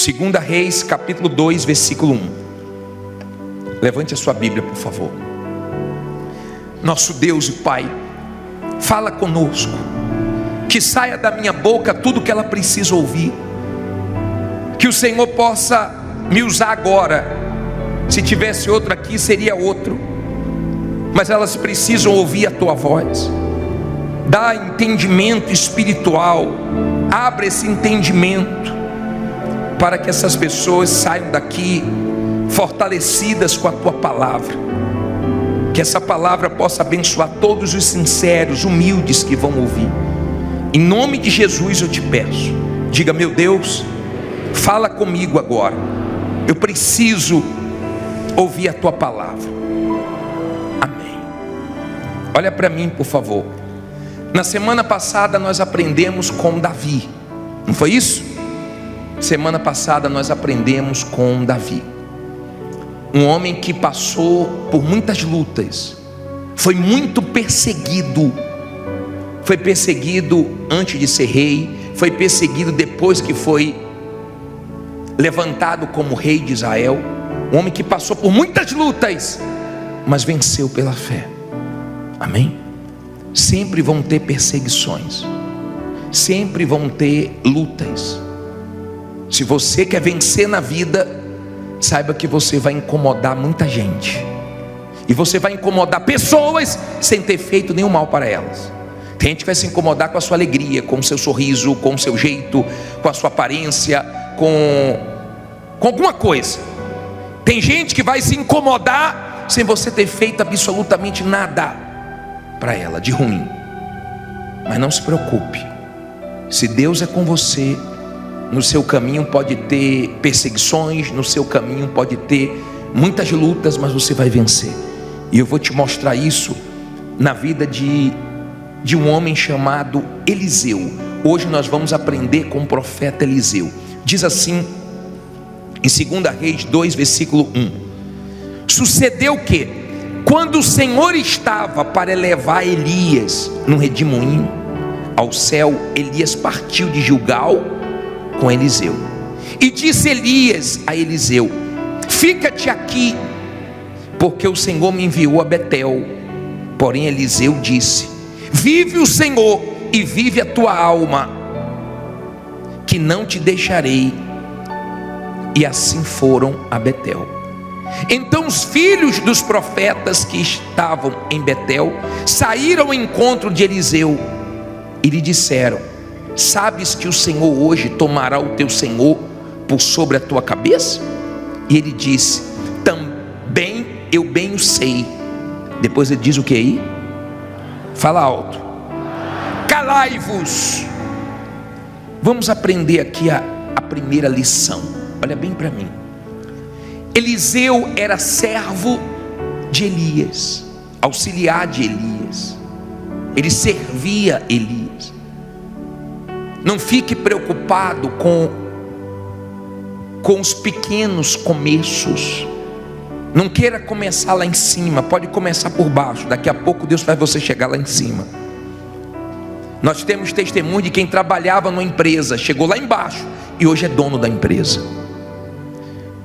Segunda Reis, capítulo 2, versículo 1. Levante a sua Bíblia, por favor. Nosso Deus e Pai, fala conosco, que saia da minha boca tudo que ela precisa ouvir, que o Senhor possa me usar agora. Se tivesse outro aqui, seria outro, mas elas precisam ouvir a tua voz. Dá entendimento espiritual, abre esse entendimento, para que essas pessoas saiam daqui fortalecidas com a tua palavra. Que essa palavra possa abençoar todos os sinceros, humildes que vão ouvir. Em nome de Jesus eu te peço, diga: meu Deus, fala comigo agora, eu preciso ouvir a tua palavra. Amém. Olha para mim, por favor. Na semana passada nós aprendemos com Davi, não foi isso? Semana passada nós aprendemos com Davi, um homem que passou por muitas lutas, foi muito perseguido. Foi perseguido antes de ser rei, foi perseguido depois que foi levantado como rei de Israel. Um homem que passou por muitas lutas, mas venceu pela fé. Amém? Sempre vão ter perseguições, sempre vão ter lutas. Se você quer vencer na vida, saiba que você vai incomodar muita gente, e você vai incomodar pessoas sem ter feito nenhum mal para elas. Tem gente que vai se incomodar com a sua alegria, com o seu sorriso, com o seu jeito, com a sua aparência, com alguma coisa. Tem gente que vai se incomodar sem você ter feito absolutamente nada para ela de ruim. Mas não se preocupe, se Deus é com você, no seu caminho pode ter perseguições, no seu caminho pode ter muitas lutas, mas você vai vencer. E eu vou te mostrar isso na vida de um homem chamado Eliseu. Hoje nós vamos aprender com o profeta Eliseu. Diz assim em 2 Reis 2, versículo 1. Sucedeu que, quando o Senhor estava para elevar Elias num redemoinho ao céu, Elias partiu de Gilgal com Eliseu. E disse Elias a Eliseu: fica-te aqui, porque o Senhor me enviou a Betel. Porém Eliseu disse: vive o Senhor e vive a tua alma, que não te deixarei. E assim foram a Betel. Então os filhos dos profetas que estavam em Betel saíram ao encontro de Eliseu e lhe disseram: sabes que o Senhor hoje tomará o teu senhor por sobre a tua cabeça? E ele disse: também eu bem o sei. Depois ele diz o que aí? Fala alto: calai-vos. Vamos aprender aqui a primeira lição. Olha bem para mim. Eliseu era servo de Elias, auxiliar de Elias. Ele servia Elias. Não fique preocupado com os pequenos começos. Não queira começar lá em cima, pode começar por baixo. Daqui a pouco Deus faz você chegar lá em cima. Nós temos testemunho de quem trabalhava numa empresa, chegou lá embaixo e hoje é dono da empresa.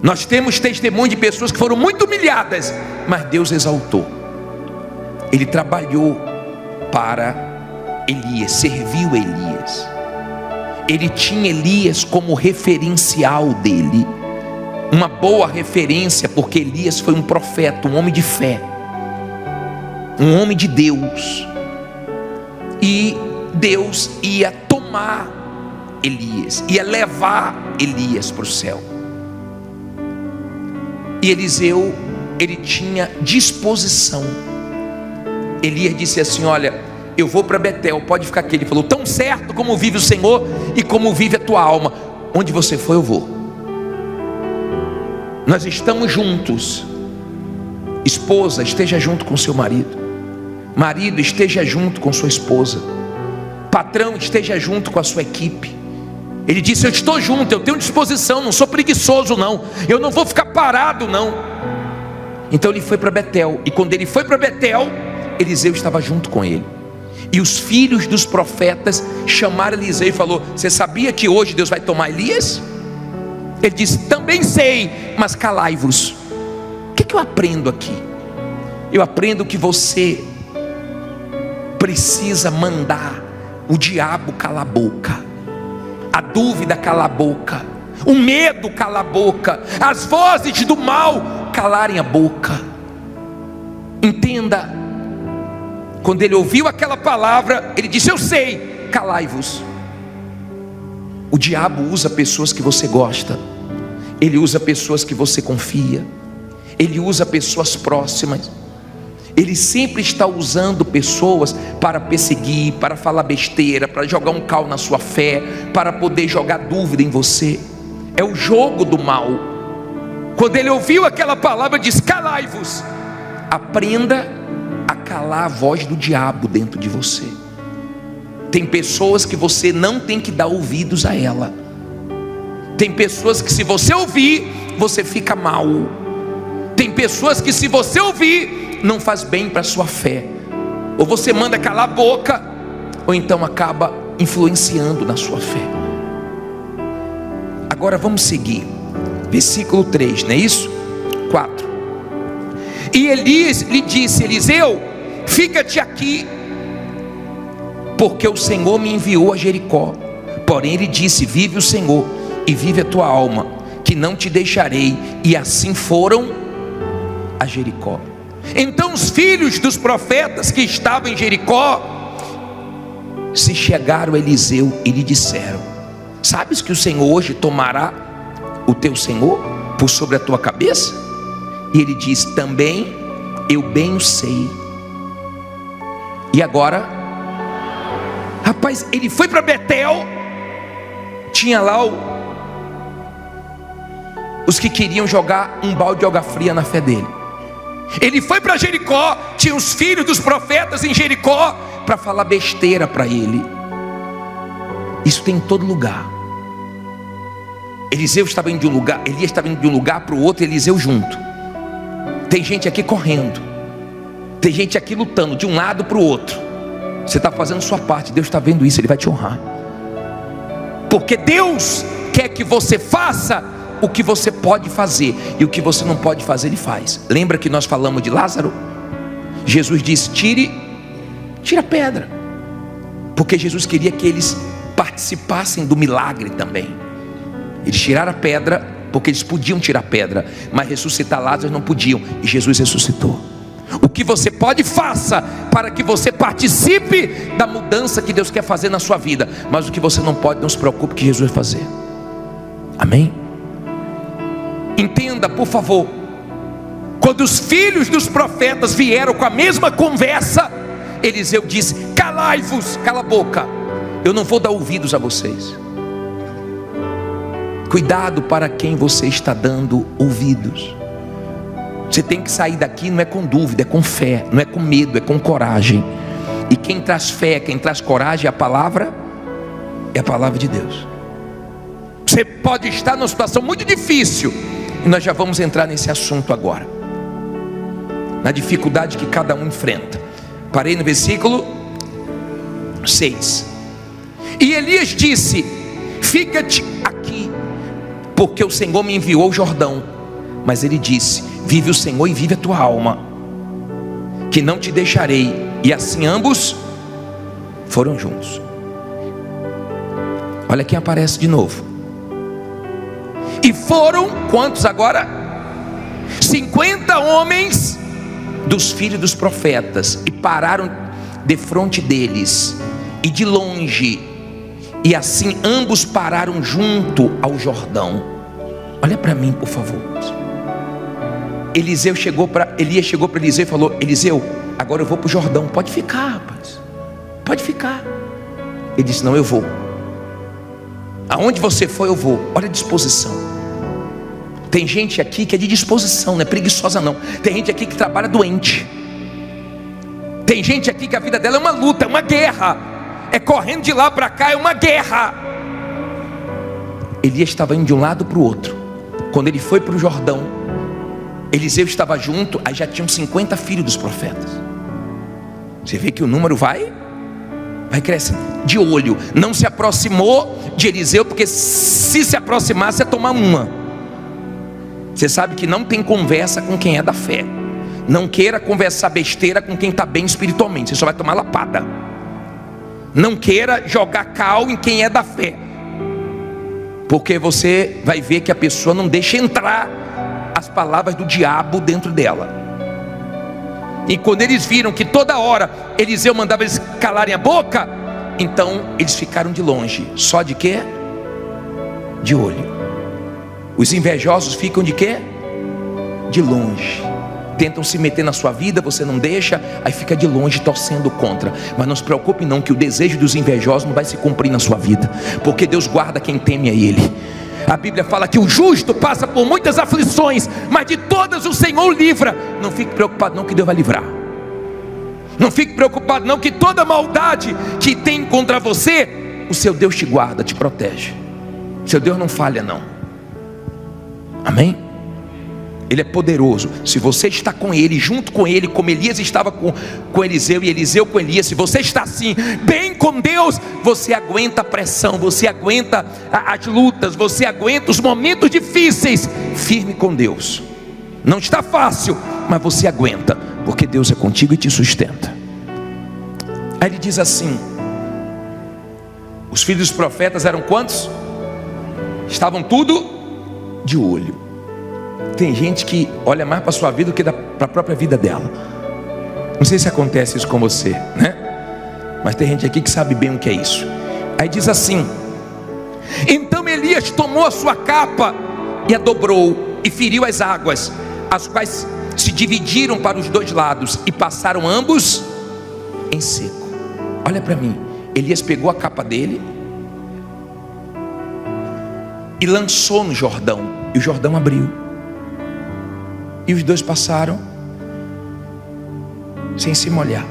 Nós temos testemunho de pessoas que foram muito humilhadas, mas Deus exaltou. Ele trabalhou para Elias, serviu Elias. Ele tinha Elias como referencial dele, uma boa referência, porque Elias foi um profeta, um homem de fé, um homem de Deus. E Deus ia tomar Elias, ia levar Elias para o céu. E Eliseu, ele tinha disposição. Elias disse assim: olha, eu vou para Betel, pode ficar aqui. Ele falou: tão certo como vive o Senhor e como vive a tua alma, onde você for eu vou. Nós estamos juntos. Esposa, esteja junto com seu marido. Marido, esteja junto com sua esposa. Patrão, esteja junto com a sua equipe. Ele disse: eu estou junto, eu tenho disposição, não sou preguiçoso não, eu não vou ficar parado não. Então ele foi para Betel, e quando ele foi para Betel, Eliseu estava junto com ele. E os filhos dos profetas chamaram Eliseu e falou: você sabia que hoje Deus vai tomar Elias? Ele disse: também sei, mas calai-vos. O que eu aprendo aqui? Eu aprendo que você precisa mandar o diabo calar a boca, a dúvida calar a boca, o medo calar a boca, as vozes do mal calarem a boca. Entenda, quando ele ouviu aquela palavra, ele disse: eu sei, calai-vos. O diabo usa pessoas que você gosta, ele usa pessoas que você confia, ele usa pessoas próximas. Ele sempre está usando pessoas para perseguir, para falar besteira, para jogar um cal na sua fé, para poder jogar dúvida em você. É o jogo do mal. Quando ele ouviu aquela palavra, disse: calai-vos. Aprenda a calar a voz do diabo dentro de você. Tem pessoas que você não tem que dar ouvidos a ela. Tem pessoas que se você ouvir, você fica mal. Tem pessoas que se você ouvir, não faz bem para a sua fé. Ou você manda calar a boca, ou então acaba influenciando na sua fé. Agora vamos seguir. Versículo 3, não é isso? 4. E Elias lhe disse: Eliseu, fica-te aqui, porque o Senhor me enviou a Jericó. Porém ele disse: vive o Senhor e vive a tua alma, que não te deixarei. E assim foram a Jericó. Então os filhos dos profetas que estavam em Jericó se chegaram a Eliseu e lhe disseram: sabes que o Senhor hoje tomará o teu senhor por sobre a tua cabeça? E ele diz: também eu bem o sei. E agora, rapaz, ele foi para Betel. Tinha lá os que queriam jogar um balde de água fria na fé dele. Ele foi para Jericó, tinha os filhos dos profetas em Jericó para falar besteira para ele. Isso tem em todo lugar. Elias estava indo de um lugar para o outro, Eliseu junto. Tem gente aqui correndo, tem gente aqui lutando de um lado para o outro. Você está fazendo sua parte, Deus está vendo isso, Ele vai te honrar. Porque Deus quer que você faça o que você pode fazer, e o que você não pode fazer, Ele faz. Lembra que nós falamos de Lázaro? Jesus disse: tira a pedra, porque Jesus queria que eles participassem do milagre também. Eles tiraram a pedra, porque eles podiam tirar a pedra, mas ressuscitar Lázaro não podiam, e Jesus ressuscitou. O que você pode, faça, para que você participe da mudança que Deus quer fazer na sua vida. Mas o que você não pode, não se preocupe, que Jesus vai fazer. Amém? Entenda, por favor, quando os filhos dos profetas vieram com a mesma conversa, Eliseu disse: calai-vos, cala a boca, eu não vou dar ouvidos a vocês. Cuidado para quem você está dando ouvidos. Você tem que sair daqui, não é com dúvida, é com fé, não é com medo, é com coragem. E quem traz fé, quem traz coragem, é a palavra de Deus. Você pode estar numa situação muito difícil, e nós já vamos entrar nesse assunto agora, na dificuldade que cada um enfrenta. Parei no versículo 6. E Elias disse: fica-te aqui, porque o Senhor me enviou ao Jordão. Mas ele disse: vive o Senhor e vive a tua alma, que não te deixarei. E assim ambos foram juntos. Olha quem aparece de novo. E foram, quantos agora? 50 homens dos filhos dos profetas, e pararam defronte deles, e de longe, e assim ambos pararam junto ao Jordão. Olha para mim, por favor. Elias chegou para Eliseu e falou: Eliseu, agora eu vou para o Jordão, pode ficar, rapaz, pode ficar. Ele disse: não, eu vou. Aonde você for, eu vou. Olha a disposição. Tem gente aqui que é de disposição, não é preguiçosa não. Tem gente aqui que trabalha doente. Tem gente aqui que a vida dela é uma luta, é uma guerra, é correndo de lá para cá, é uma guerra. Elias estava indo de um lado para o outro. Quando ele foi para o Jordão, Eliseu estava junto, aí já tinham 50 filhos dos profetas. Você vê que o número vai vai crescendo, de olho. Não se aproximou de Eliseu, porque se aproximasse ia tomar uma. Você sabe que não tem conversa com quem é da fé. Não queira conversar besteira com quem está bem espiritualmente, você só vai tomar lapada. Não queira jogar cal em quem é da fé, porque você vai ver que a pessoa não deixa entrar as palavras do diabo dentro dela. E quando eles viram que toda hora Eliseu mandava eles calarem a boca, então eles ficaram de longe. Só de quê? De olho. Os invejosos ficam de quê? De longe. Tentam se meter na sua vida, você não deixa, aí fica de longe torcendo contra. Mas não se preocupe não, que o desejo dos invejosos não vai se cumprir na sua vida, porque Deus guarda quem teme a Ele. A Bíblia fala que o justo passa por muitas aflições, mas de todas o Senhor o livra. Não fique preocupado não, que Deus vai livrar. Não fique preocupado não, que toda maldade que tem contra você, o seu Deus te guarda, te protege. Seu Deus não falha não. Amém? Ele é poderoso. Se você está com Ele, junto com Ele, como Elias estava com Eliseu e Eliseu com Elias, se você está assim, bem com Deus, você aguenta a pressão, você aguenta as lutas, você aguenta os momentos difíceis, firme com Deus. Não está fácil, mas você aguenta, porque Deus é contigo e te sustenta. Aí ele diz assim: os filhos dos profetas eram quantos? Estavam tudo de olho. Tem gente que olha mais para a sua vida do que para a própria vida dela. Não sei se acontece isso com você, né? Mas tem gente aqui que sabe bem o que é isso. Aí diz assim: então Elias tomou a sua capa e a dobrou e feriu as águas, as quais se dividiram para os dois lados e passaram ambos em seco. Olha para mim, Elias pegou a capa dele e lançou no Jordão, e o Jordão abriu. E os dois passaram sem se molhar.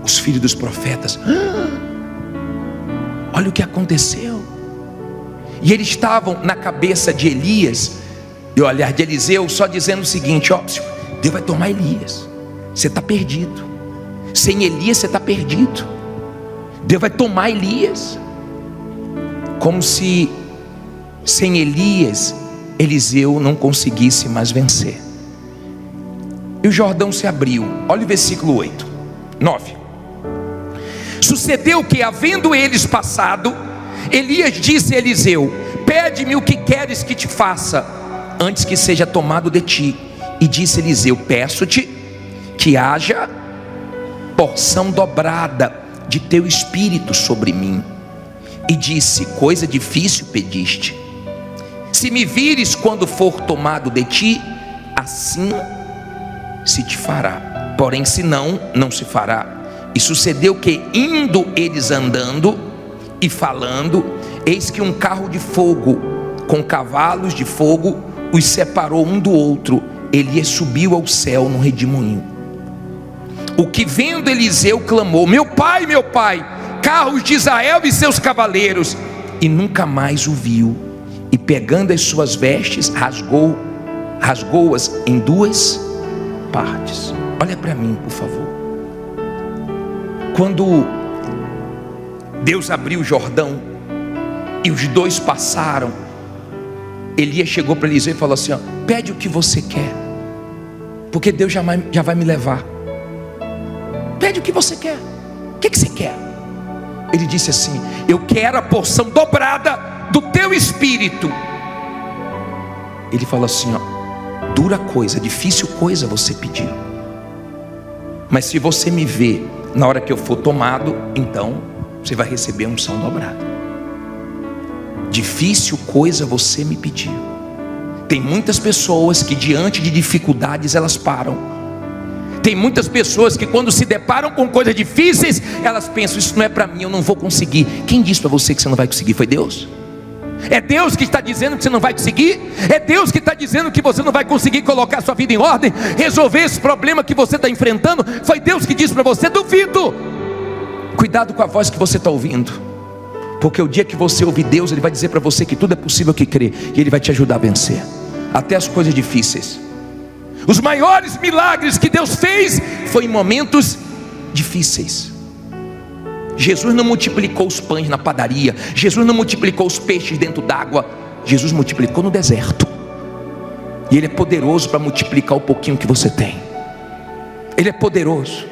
Os filhos dos profetas, olha o que aconteceu. E eles estavam na cabeça de Elias, e olhar de Eliseu, só dizendo o seguinte: ó, Deus vai tomar Elias, você está perdido. Sem Elias você está perdido. Deus vai tomar Elias. Como se sem Elias Eliseu não conseguisse mais vencer. E o Jordão se abriu. Olha o versículo 8, 9. Sucedeu que, havendo eles passado, Elias disse a Eliseu: pede-me o que queres que te faça, antes que seja tomado de ti. E disse Eliseu: peço-te que haja porção dobrada de teu espírito sobre mim. E disse: coisa difícil pediste. Se me vires quando for tomado de ti, assim se te fará. Porém, se não, não se fará. E sucedeu que, indo eles andando e falando, eis que um carro de fogo com cavalos de fogo os separou um do outro. Elias subiu ao céu no redemoinho. O que vendo Eliseu clamou: meu pai, carros de Israel e seus cavaleiros. E nunca mais o viu. E pegando as suas vestes, rasgou-as em duas partes. Olha para mim, por favor. Quando Deus abriu o Jordão e os dois passaram, Elias chegou para Eliseu e falou assim: ó, pede o que você quer, porque Deus já vai me levar. Pede o que você quer. O que você quer? Ele disse assim: eu quero a porção dobrada do teu espírito. Ele falou assim: ó, dura coisa, difícil coisa você pediu, mas se você me ver na hora que eu for tomado, então você vai receber a unção dobrada. Difícil coisa você me pediu. Tem muitas pessoas que diante de dificuldades elas param. Tem muitas pessoas que quando se deparam com coisas difíceis, elas pensam: isso não é para mim, eu não vou conseguir. Quem disse para você que você não vai conseguir? Foi Deus? É Deus que está dizendo que você não vai conseguir? É Deus que está dizendo que você não vai conseguir colocar sua vida em ordem, resolver esse problema que você está enfrentando? Foi Deus que disse para você? Duvido. Cuidado com a voz que você está ouvindo, porque o dia que você ouvir Deus, Ele vai dizer para você que tudo é possível que crê, e Ele vai te ajudar a vencer até as coisas difíceis. Os maiores milagres que Deus fez foi em momentos difíceis. Jesus não multiplicou os pães na padaria, Jesus não multiplicou os peixes dentro d'água, Jesus multiplicou no deserto. E Ele é poderoso para multiplicar o pouquinho que você tem. Ele é poderoso.